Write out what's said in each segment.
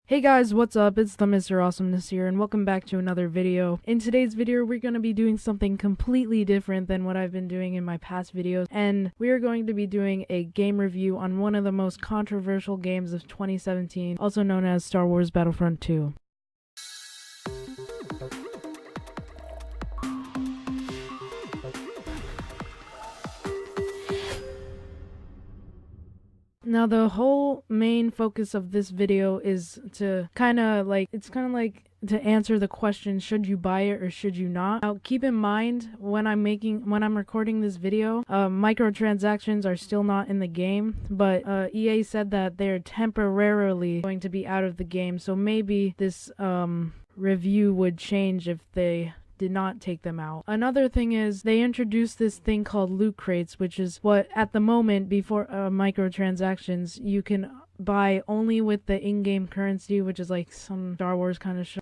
Hey guys, what's up? It's the Mr. Awesomeness here, and welcome back to another video. In today's video, we're going to be doing something completely different than what I've been doing in my past videos, and we are going to be doing a game review on one of the most controversial games of 2017, also known as Star Wars Battlefront II. Now, the whole main focus of this video is to kind of like to answer the question, should you buy it or should you not? Now, keep in mind, when I'm recording this video, microtransactions are still not in the game, but EA said that they're temporarily going to be out of the game, so maybe this review would change if they did not take them out. Another thing is they introduced this thing called loot crates, which is what at the moment before microtransactions you can buy only with the in-game currency, which is like some Star Wars kind of shit.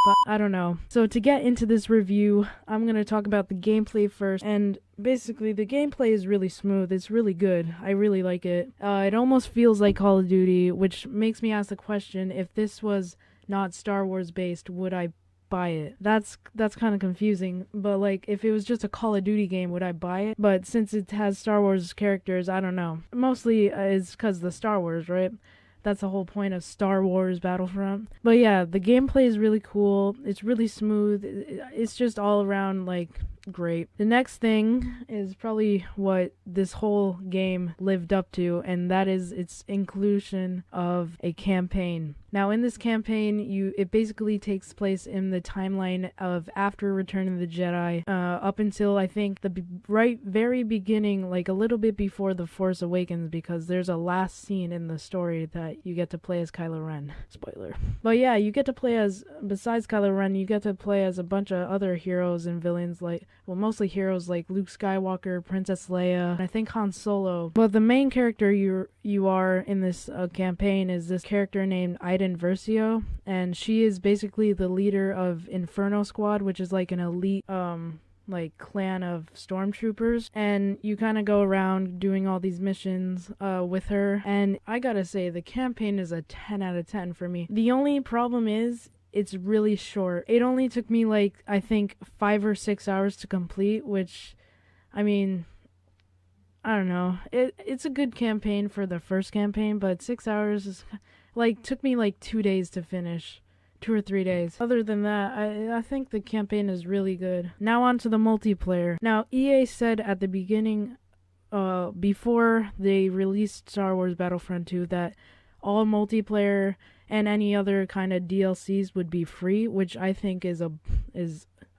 But I don't know. So to get into this review, I'm going to talk about the gameplay first, and basically the gameplay is really smooth. It's really good. I really like it. It almost feels like Call of Duty, which makes me ask the question, if this was not Star Wars based, would I buy it? That's kind of confusing, but like if it was just a Call of Duty game, would I buy it? But since it has Star Wars characters, I don't know. Mostly is because the Star Wars, right? That's the whole point of Star Wars Battlefront. But yeah, the gameplay is really cool. It's really smooth. It's just all around like great. The next thing is probably what this whole game lived up to, and that is its inclusion of a campaign. Now, in this campaign, it basically takes place in the timeline of after Return of the Jedi, up until I think the very beginning, like a little bit before The Force Awakens, because there's a last scene in the story that you get to play as Kylo Ren. Spoiler. But yeah, you get to play as, besides Kylo Ren, you get to play as a bunch of other heroes and villains, like, well, mostly heroes like Luke Skywalker, Princess Leia, and I think Han Solo. But the main character you are in this campaign is this character named Iden Versio, and she is basically the leader of Inferno Squad, which is like an elite like clan of stormtroopers, and you kind of go around doing all these missions with her, and I gotta say the campaign is a 10 out of 10 for me. The only problem is it's really short. It only took me like I think 5 or 6 hours to complete, which I mean, I don't know. It's a good campaign for the first campaign, but 6 hours is like took me like 2 days to finish. 2 or 3 days. Other than that, I think the campaign is really good. Now on to the multiplayer. Now, EA said at the beginning, before they released Star Wars Battlefront II, that all multiplayer and any other kind of DLCs would be free, which I think is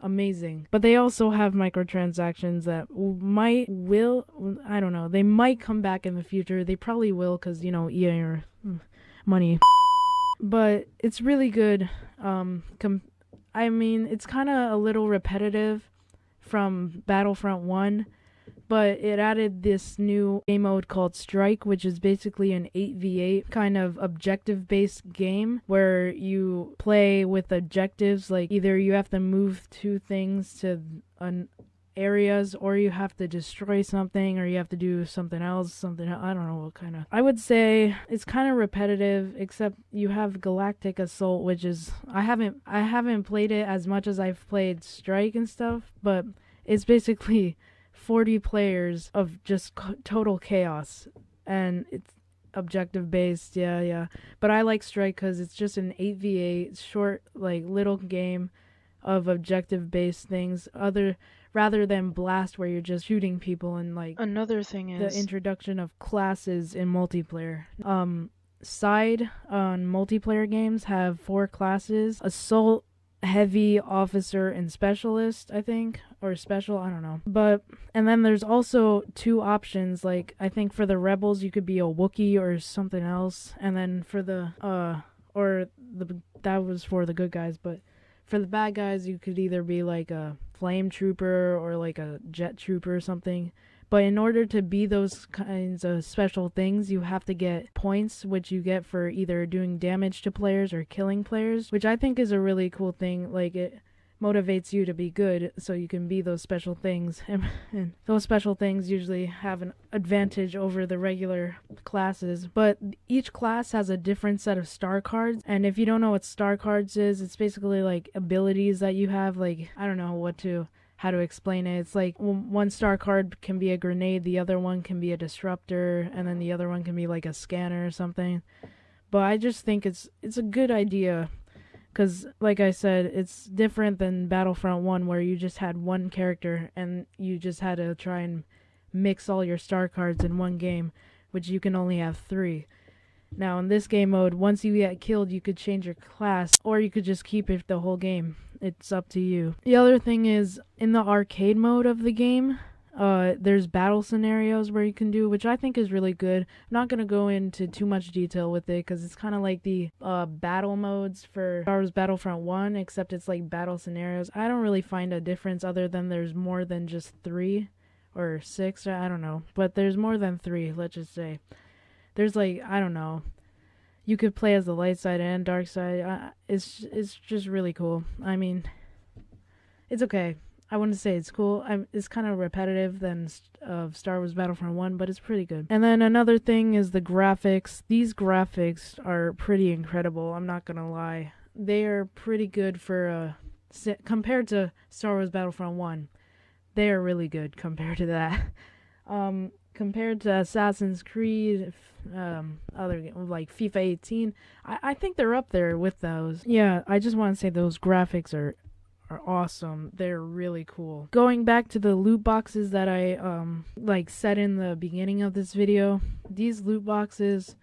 amazing. But they also have microtransactions that I don't know, they might come back in the future. They probably will, because, you know, EA are money. But it's really good. I mean, it's kind of a little repetitive from Battlefront 1, but it added this new game mode called Strike, which is basically an 8v8 kind of objective-based game where you play with objectives, like either you have to move two things to areas, or you have to destroy something, or you have to do something else, I don't know what kind of. I would say it's kind of repetitive, except you have Galactic Assault, which is, I haven't played it as much as I've played Strike and stuff, but it's basically 40 players of just total chaos, and it's objective based, yeah. But I like Strike because it's just an 8v8 short, like little game of objective based things, rather than Blast where you're just shooting people. And like another thing is the introduction of classes in multiplayer. Side on multiplayer games have 4 classes: Assault, Heavy, Officer, and Specialist, I think, or Special, I don't know. And then there's also 2 options, like I think for the Rebels you could be a Wookiee or something else, and then for that was for the good guys, but for the bad guys, you could either be like a flame trooper or like a jet trooper or something. But in order to be those kinds of special things, you have to get points, which you get for either doing damage to players or killing players, which I think is a really cool thing. Like, it motivates you to be good, so you can be those special things. And those special things usually have an advantage over the regular classes. But each class has a different set of star cards, and if you don't know what star cards is, it's basically like abilities that you have. Like, I don't know how to explain it. It's like one star card can be a grenade, the other one can be a disruptor, and then the other one can be like a scanner or something. But I just think it's a good idea. Because, like I said, it's different than Battlefront 1, where you just had one character and you just had to try and mix all your star cards in one game, which you can only have 3. Now, in this game mode, once you get killed, you could change your class, or you could just keep it the whole game. It's up to you. The other thing is, in the arcade mode of the game, there's battle scenarios where you can do, which I think is really good. I'm not going to go into too much detail with it, because it's kind of like the battle modes for Star Wars Battlefront 1, except it's like battle scenarios. I don't really find a difference other than there's more than just 3 or 6, or I don't know. But there's more than 3, let's just say. There's like, I don't know. You could play as the light side and dark side. It's just really cool. I mean, it's okay. I wouldn't say it's cool. It's kind of repetitive than of Star Wars Battlefront 1, but it's pretty good. And then another thing is the graphics. These graphics are pretty incredible, I'm not gonna lie. They are pretty good for compared to Star Wars Battlefront 1. They are really good compared to that. Compared to Assassin's Creed, other games like FIFA 18, I think they're up there with those. Yeah, I just want to say those graphics are awesome. They're really cool. Going back to the loot boxes that I like said in the beginning of this video, these loot boxes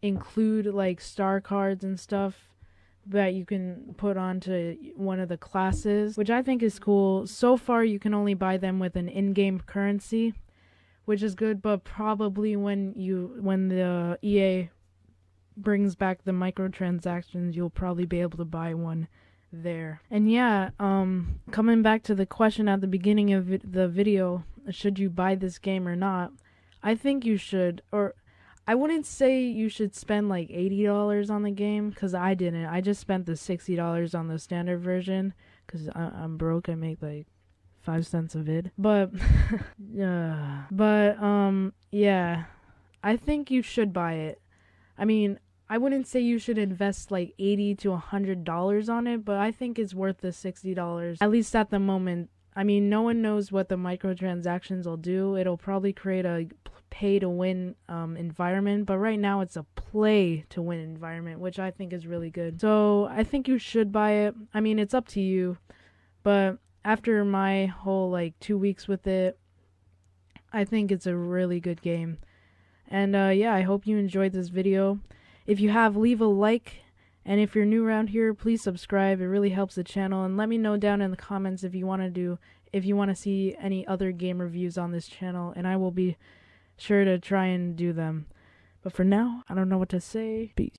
include like star cards and stuff that you can put onto one of the classes, which I think is cool. So far you can only buy them with an in-game currency, which is good, but probably when the EA brings back the microtransactions, you'll probably be able to buy one there. And yeah, coming back to the question at the beginning of the video, should you buy this game or not? I think you should, or I wouldn't say you should spend like $80 on the game, because I didn't. I just spent the $60 on the standard version, because I'm broke. I make like 5 cents a vid. But yeah, I think you should buy it. I mean, I wouldn't say you should invest like $80 to $100 on it, but I think it's worth the $60, at least at the moment. I mean, no one knows what the microtransactions will do. It'll probably create a pay-to-win environment, but right now it's a play-to-win environment, which I think is really good. So I think you should buy it. I mean, it's up to you, but after my whole like 2 weeks with it, I think it's a really good game. And yeah, I hope you enjoyed this video. If you have, leave a like, and if you're new around here, please subscribe. It really helps the channel, and let me know down in the comments if you want to see any other game reviews on this channel, and I will be sure to try and do them. But for now, I don't know what to say. Peace.